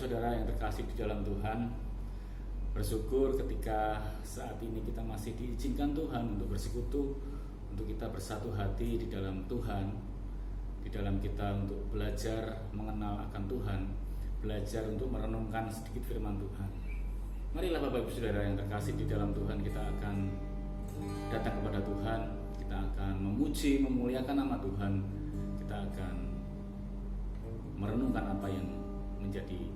saudara yang terkasih di dalam Tuhan, bersyukur ketika saat ini kita masih diizinkan Tuhan untuk bersekutu, untuk kita bersatu hati di dalam Tuhan, di dalam kita untuk belajar mengenal akan Tuhan, belajar untuk merenungkan sedikit firman Tuhan. Marilah Bapak Ibu Saudara yang terkasih di dalam Tuhan, kita akan datang kepada Tuhan, kita akan memuji, memuliakan nama Tuhan, kita akan merenungkan apa yang menjadi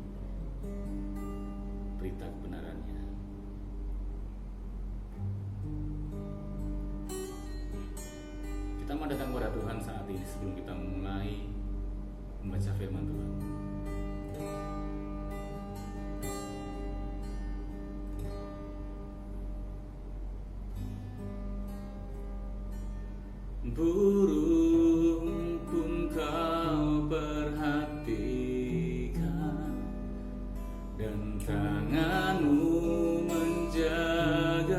berita kebenarannya. Kita mau datang kepada Tuhan saat ini sebelum kita mulai membaca firman Tuhan. Burung pun kau perhatikan, dan tanganmu menjagaku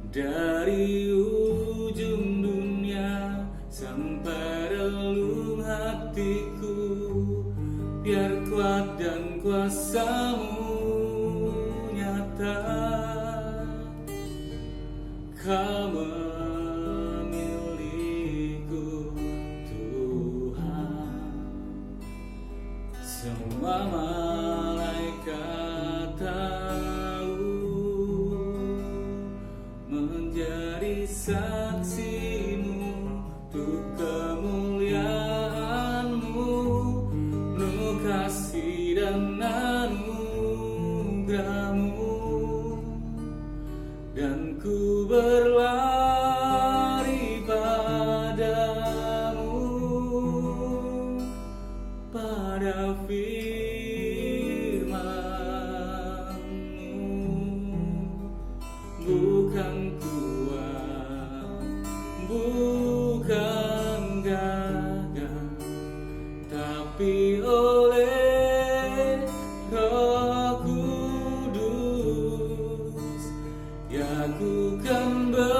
dari ujung dunia sampai relung hatiku. Biar kuat dan kuasa-Mu nyata, Kau memiliku Tuhan. Semua malaikat tahu, menjadi saksi-Mu untuk kemuliaan-Mu, penuh kasih dan anugerah-Mu. Dan ku berlari padamu, pada firman-Mu. Bukan kuat, bukan gagah, tapi oleh Roh Kudus, ya ku kan berlomba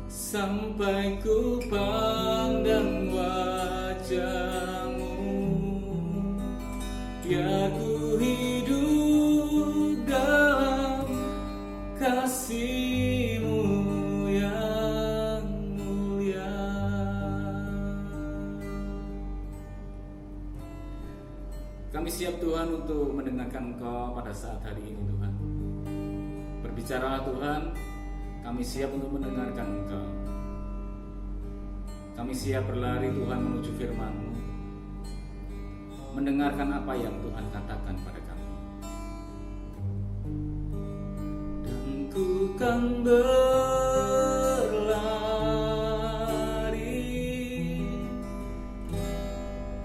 sampai ku pandang wajah-Mu. Ya ku hidup dalam kasih-Mu yang mulia. Kami siap Tuhan untuk mendengarkan Engkau pada saat hari ini Tuhan. Berbicaralah Tuhan, kami siap untuk mendengarkan Engkau. Kami siap berlari Tuhan menuju firman-Mu, mendengarkan apa yang Tuhan katakan pada kami. Dan ku kan berlari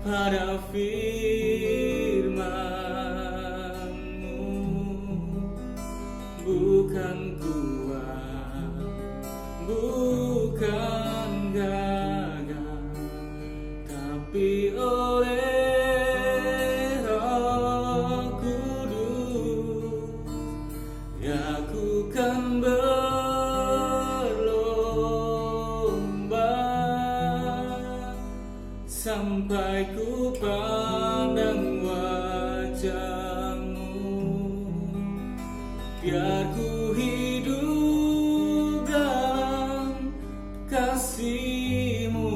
pada firman-Mu, bukan kuat, bukan gagah, tapi oleh Roh Kudus, ya ku kan berlomba sampai ku pandang wajah-Mu. Biar ku hidup dalam kasih-Mu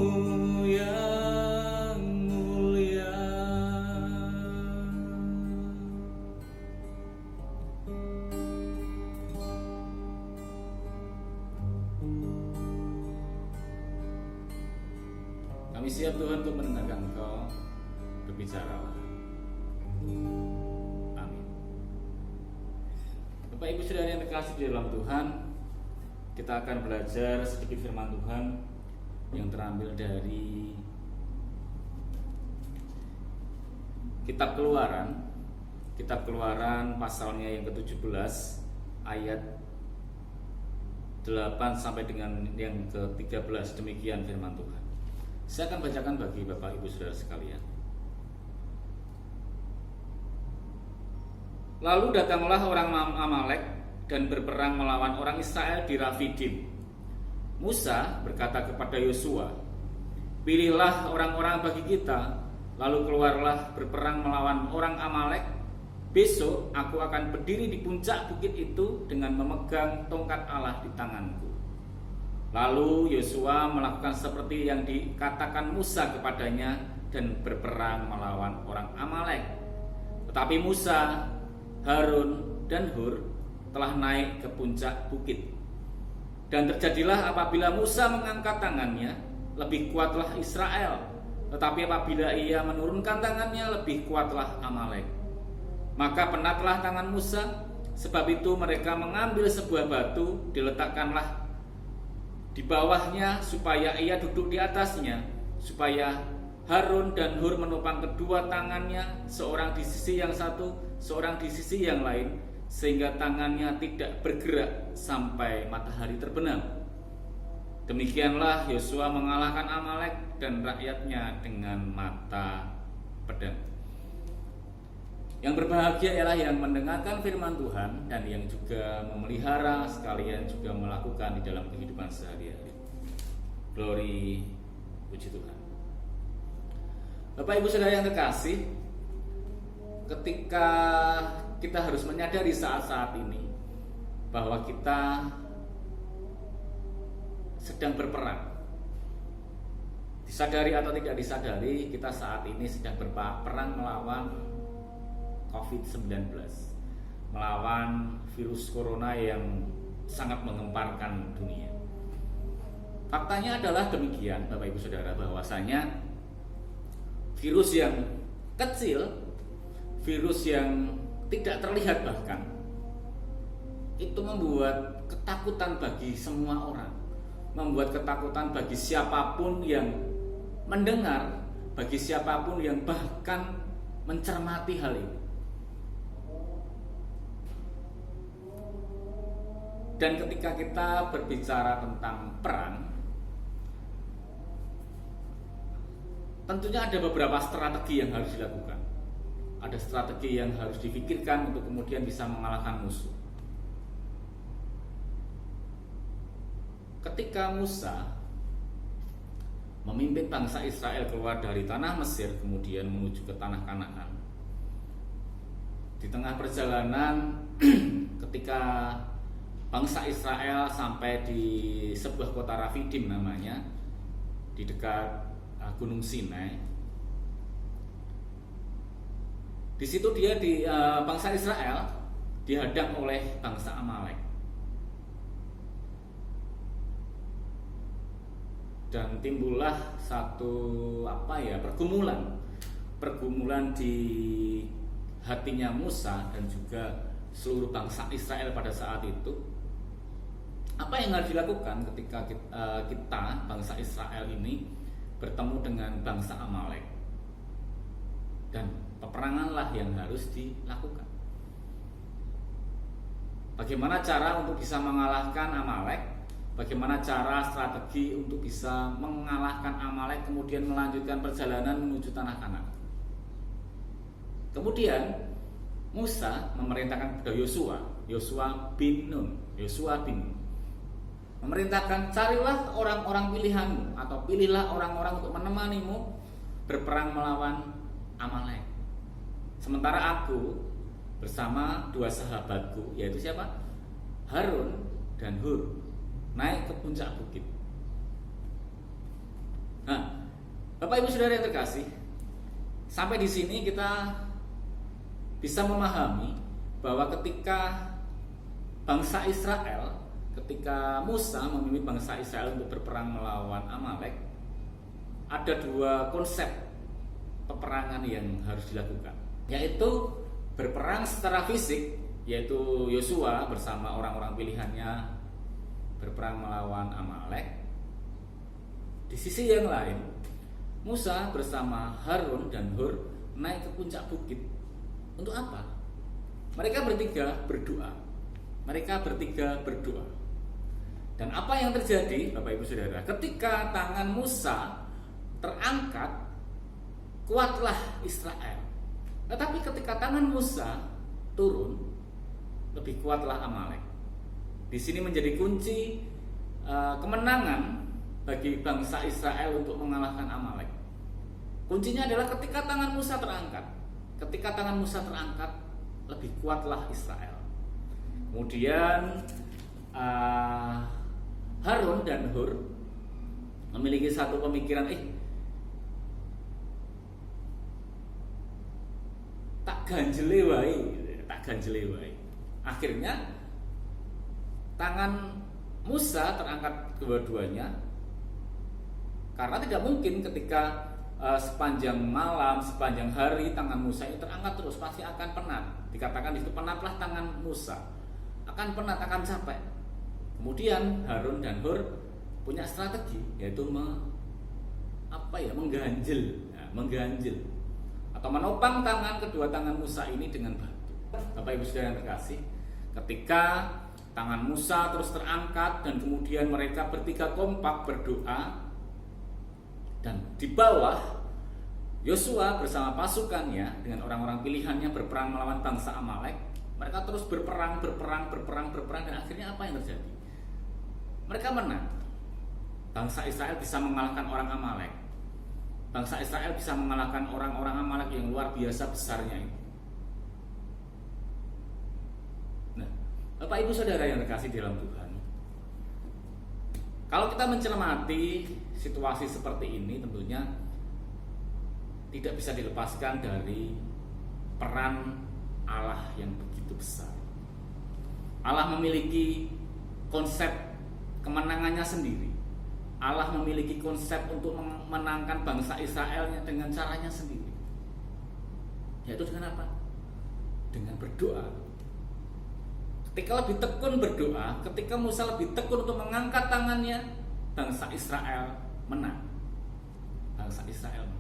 yang mulia. Kami siap Tuhan untuk mendengarkan Engkau, berbicaralah. Amin. Bapak Ibu Saudara yang terkasih di dalam Tuhan, kita akan belajar sedikit firman Tuhan yang terambil dari Kitab Keluaran pasalnya yang ke-17 ayat 8 sampai dengan yang ke-13. Demikian firman Tuhan. Saya akan bacakan bagi Bapak Ibu Saudara sekalian. Lalu datanglah orang Amalek dan berperang melawan orang Israel di Rafidim. Musa berkata kepada Yosua, "Pilihlah orang-orang bagi kita, lalu keluarlah berperang melawan orang Amalek. Besok aku akan berdiri di puncak bukit itu dengan memegang tongkat Allah di tanganku." Lalu Yosua melakukan seperti yang dikatakan Musa kepadanya dan berperang melawan orang Amalek. Tetapi Musa, Harun, dan Hur telah naik ke puncak bukit. Dan terjadilah apabila Musa mengangkat tangannya, lebih kuatlah Israel. Tetapi apabila ia menurunkan tangannya, lebih kuatlah Amalek. Maka penatlah tangan Musa, sebab itu mereka mengambil sebuah batu, diletakkanlah di bawahnya supaya ia duduk di atasnya, supaya Harun dan Hur menopang kedua tangannya, seorang di sisi yang satu, seorang di sisi yang lain, sehingga tangannya tidak bergerak sampai matahari terbenam. Demikianlah Yosua mengalahkan Amalek dan rakyatnya dengan mata pedang. Yang berbahagia ialah yang mendengarkan firman Tuhan dan yang juga memelihara sekalian juga melakukan di dalam kehidupan sehari-hari. Glory, puji Tuhan. Bapak Ibu Saudara yang terkasih, ketika kita harus menyadari saat-saat ini bahwa kita sedang berperang. Disadari atau tidak disadari, kita saat ini sedang berperang melawan COVID-19, melawan virus corona yang sangat mengemparkan dunia. Faktanya adalah demikian, Bapak Ibu Saudara, bahwasanya virus yang kecil, virus yang tidak terlihat bahkan, itu membuat ketakutan bagi semua orang, membuat ketakutan bagi siapapun yang mendengar, bagi siapapun yang bahkan mencermati hal ini. Dan ketika kita berbicara tentang perang, tentunya ada beberapa strategi yang harus dilakukan. Ada strategi yang harus dipikirkan untuk kemudian bisa mengalahkan musuh. Ketika Musa memimpin bangsa Israel keluar dari tanah Mesir kemudian menuju ke tanah Kanaan, di tengah perjalanan ketika bangsa Israel sampai di sebuah kota Rafidim namanya, di dekat Gunung Sinai. Di situ dia bangsa Israel dihadang oleh bangsa Amalek. Dan timbullah satu pergumulan di hatinya Musa dan juga seluruh bangsa Israel pada saat itu. Apa yang harus dilakukan ketika kita bangsa Israel ini bertemu dengan bangsa Amalek? Dan peperanganlah yang harus dilakukan. Bagaimana cara untuk bisa mengalahkan Amalek? Bagaimana cara strategi untuk bisa mengalahkan Amalek kemudian melanjutkan perjalanan menuju tanah Kanaan? Kemudian Musa memerintahkan kepada Yosua bin Nun, memerintahkan, carilah orang-orang pilihanmu atau pilihlah orang-orang untuk menemanimu berperang melawan Amalek. Sementara aku bersama dua sahabatku, yaitu siapa? Harun dan Hur, naik ke puncak bukit. Nah, Bapak Ibu Saudara yang terkasih, sampai di sini kita bisa memahami bahwa ketika bangsa Israel, ketika Musa memimpin bangsa Israel untuk berperang melawan Amalek, ada dua konsep peperangan yang harus dilakukan, yaitu berperang secara fisik, yaitu Yosua bersama orang-orang pilihannya berperang melawan Amalek. Di sisi yang lain, Musa bersama Harun dan Hur naik ke puncak bukit. Untuk apa? Mereka bertiga berdoa. Dan apa yang terjadi, Bapak Ibu Saudara? Ketika tangan Musa terangkat, kuatlah Israel. Tetapi ketika tangan Musa turun, lebih kuatlah Amalek. Di sini menjadi kunci kemenangan bagi bangsa Israel untuk mengalahkan Amalek. Kuncinya adalah ketika tangan Musa terangkat. Ketika tangan Musa terangkat, lebih kuatlah Israel. Kemudian Harun dan Hur memiliki satu pemikiran, tak ganjele wae. Akhirnya tangan Musa terangkat kedua-duanya, karena tidak mungkin ketika sepanjang malam, sepanjang hari tangan Musa ini terangkat terus, pasti akan penat. Dikatakan itu penatlah tangan Musa, akan penat, akan capek. Kemudian Harun dan Hur punya strategi, yaitu mengganjil atau menopang kedua tangan Musa ini dengan batu. Bapak Ibu Saudara yang terkasih, ketika tangan Musa terus terangkat dan kemudian mereka bertiga kompak berdoa, dan di bawah Yosua bersama pasukannya dengan orang-orang pilihannya berperang melawan bangsa Amalek. Mereka terus berperang dan akhirnya apa yang terjadi? Mereka menang. Bangsa Israel bisa mengalahkan orang Amalek. Bangsa Israel bisa mengalahkan orang-orang Amalek yang luar biasa besarnya itu. Nah, Bapak Ibu Saudara yang terkasih dalam Tuhan, kalau kita mencermati situasi seperti ini, tentunya tidak bisa dilepaskan dari peran Allah yang begitu besar. Allah memiliki konsep kemenangannya sendiri. Allah memiliki konsep untuk memenangkan bangsa Israelnya dengan caranya sendiri. Yaitu dengan apa? Dengan berdoa. Ketika lebih tekun berdoa, ketika Musa lebih tekun untuk mengangkat tangannya, bangsa Israel menang. Bangsa Israel menang.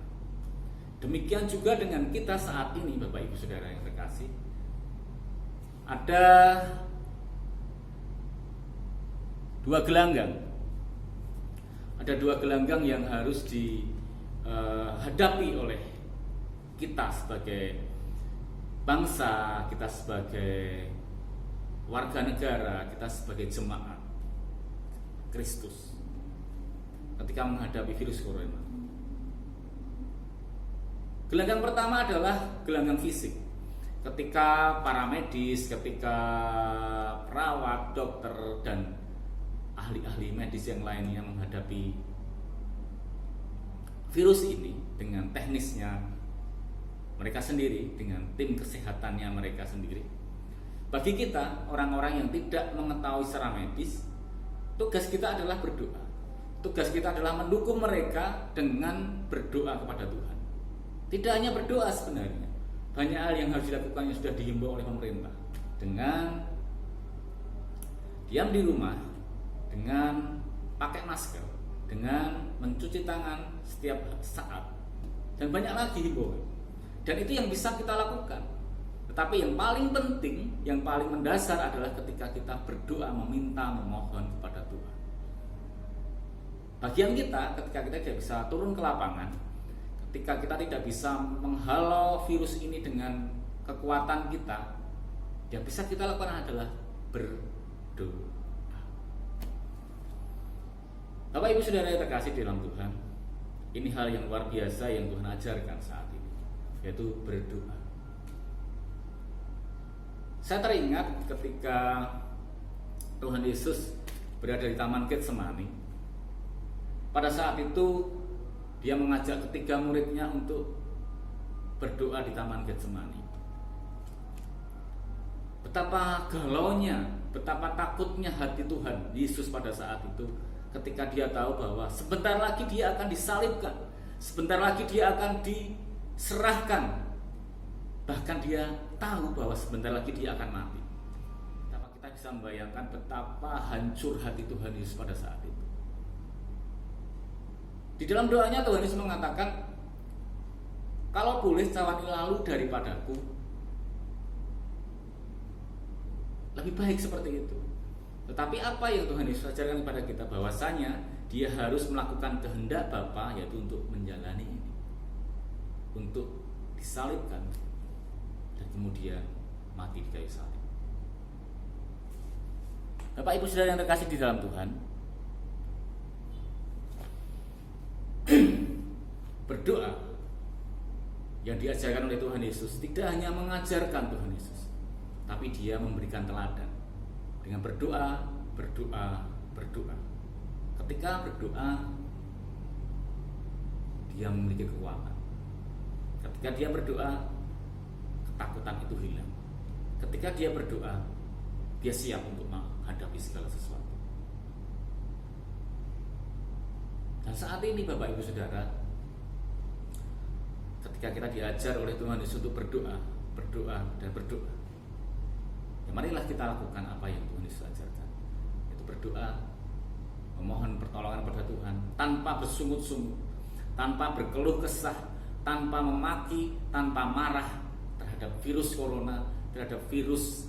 Demikian juga dengan kita saat ini, Bapak Ibu Saudara yang terkasih. Ada dua gelanggang. Ada dua gelanggang yang harus dihadapi oleh kita sebagai bangsa, kita sebagai warga negara, kita sebagai jemaat Kristus ketika menghadapi virus corona. Gelanggang pertama adalah gelanggang fisik. Ketika para medis, ketika perawat, dokter, dan ahli-ahli medis yang lainnya menghadapi virus ini dengan teknisnya mereka sendiri, dengan tim kesehatannya mereka sendiri. Bagi kita, orang-orang yang tidak mengetahui secara medis, tugas kita adalah berdoa. Tugas kita adalah mendukung mereka dengan berdoa kepada Tuhan. Tidak hanya berdoa sebenarnya, banyak hal yang harus dilakukan yang sudah dihimbau oleh pemerintah. Dengan diam di rumah, dengan pakai masker, dengan mencuci tangan setiap saat, dan banyak lagi himbauan. Dan itu yang bisa kita lakukan. Tetapi yang paling penting, yang paling mendasar adalah ketika kita berdoa, meminta, memohon kepada Tuhan. Bagian kita, ketika kita tidak bisa turun ke lapangan, ketika kita tidak bisa menghalau virus ini dengan kekuatan kita, yang bisa kita lakukan adalah berdoa. Bapak Ibu Saudara yang terkasih dalam Tuhan, ini hal yang luar biasa yang Tuhan ajarkan saat ini, yaitu berdoa. Saya teringat ketika Tuhan Yesus berada di Taman Getsemani. Pada saat itu Dia mengajak ketiga muridnya untuk berdoa di Taman Getsemani. Betapa galaunya, betapa takutnya hati Tuhan Yesus pada saat itu ketika Dia tahu bahwa sebentar lagi Dia akan disalibkan, sebentar lagi Dia akan diserahkan. Bahkan Dia tahu bahwa sebentar lagi Dia akan mati. Betapa kita bisa membayangkan betapa hancur hati Tuhan Yesus pada saat itu. Di dalam doanya Tuhan Yesus mengatakan, kalau boleh cawan lalu daripadaku, lebih baik seperti itu. Tetapi apa yang Tuhan Yesus ajarkan kepada kita, bahwasanya Dia harus melakukan kehendak Bapa, yaitu untuk menjalani ini, untuk disalibkan dan kemudian mati di kayu salib. Bapak Ibu Saudara yang terkasih di dalam Tuhan, Berdoa yang diajarkan oleh Tuhan Yesus tidak hanya mengajarkan Tuhan Yesus, tapi dia memberikan teladan dengan berdoa, berdoa, berdoa. Ketika berdoa, dia memiliki kekuatan. Ketika dia berdoa, ketakutan itu hilang. Ketika dia berdoa, dia siap untuk menghadapi segala sesuatu. Dan saat ini Bapak Ibu Saudara, ketika kita diajar oleh Tuhan Yesus untuk berdoa, berdoa, dan berdoa, ya marilah kita lakukan apa yang Tuhan Yesus ajarkan, yaitu berdoa, memohon pertolongan pada Tuhan tanpa bersungut-sungut, tanpa berkeluh kesah, tanpa memaki, tanpa marah terhadap virus corona, terhadap virus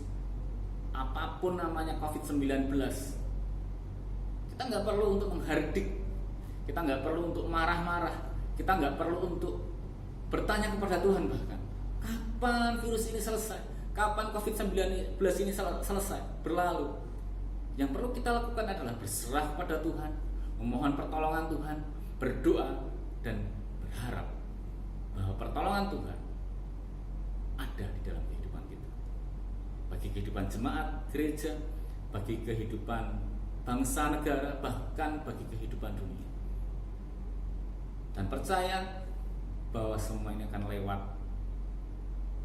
apapun namanya COVID-19. Kita nggak perlu untuk menghardik, kita nggak perlu untuk marah-marah, kita nggak perlu untuk bertanya kepada Tuhan bahkan, kapan virus ini selesai? Kapan COVID-19 ini selesai, berlalu? Yang perlu kita lakukan adalah berserah pada Tuhan, memohon pertolongan Tuhan, berdoa, dan berharap bahwa pertolongan Tuhan ada di dalam kehidupan kita. Bagi kehidupan jemaat, gereja, bagi kehidupan bangsa, negara, bahkan bagi kehidupan dunia. Dan percaya bahwa semua ini akan lewat,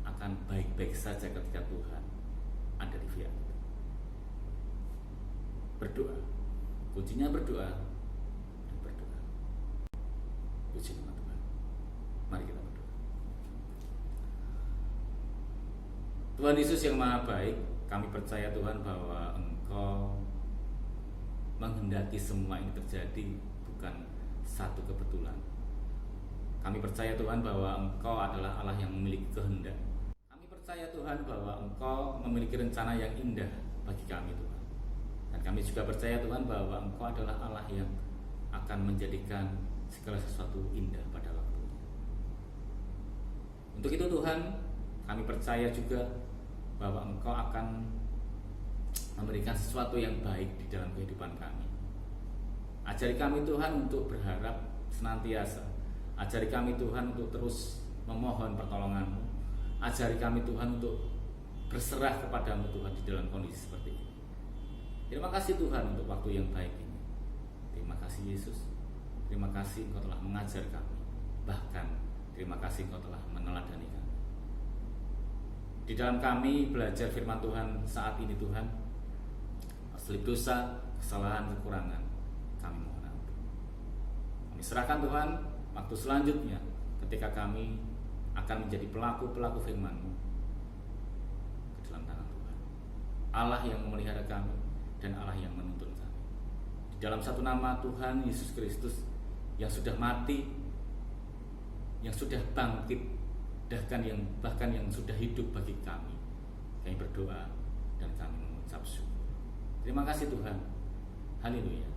akan baik-baik saja ketika Tuhan ada di pihak kita. Berdoa, kuncinya berdoa dan berdoa. Puji nama Tuhan. Mari kita berdoa. Tuhan Yesus yang Maha Baik, kami percaya Tuhan bahwa Engkau menghendaki semua ini terjadi, bukan satu kebetulan. Kami percaya Tuhan bahwa Engkau adalah Allah yang memiliki kehendak. Kami percaya Tuhan bahwa Engkau memiliki rencana yang indah bagi kami Tuhan. Dan kami juga percaya Tuhan bahwa Engkau adalah Allah yang akan menjadikan segala sesuatu indah pada waktunya. Untuk itu Tuhan, kami percaya juga bahwa Engkau akan memberikan sesuatu yang baik di dalam kehidupan kami. Ajari kami Tuhan untuk berharap senantiasa. Ajari kami Tuhan untuk terus memohon pertolongan-Mu. Ajari kami Tuhan untuk berserah kepada-Mu Tuhan di dalam kondisi seperti ini. Terima kasih Tuhan untuk waktu yang baik ini. Terima kasih Yesus. Terima kasih Engkau telah mengajar kami. Bahkan terima kasih Engkau telah meneladani kami. Di dalam kami belajar firman Tuhan saat ini Tuhan, selip dosa, kesalahan, kekurangan, kami mohon ampun. Kami serahkan Tuhan waktu selanjutnya ketika kami akan menjadi pelaku-pelaku firman-Mu ke dalam tangan Tuhan. Allah yang memelihara kami dan Allah yang menuntun kami. Di dalam satu nama Tuhan Yesus Kristus yang sudah mati, yang sudah bangkit, bahkan yang sudah hidup bagi kami. Kami berdoa dan kami mengucap syukur. Terima kasih Tuhan. Haleluya.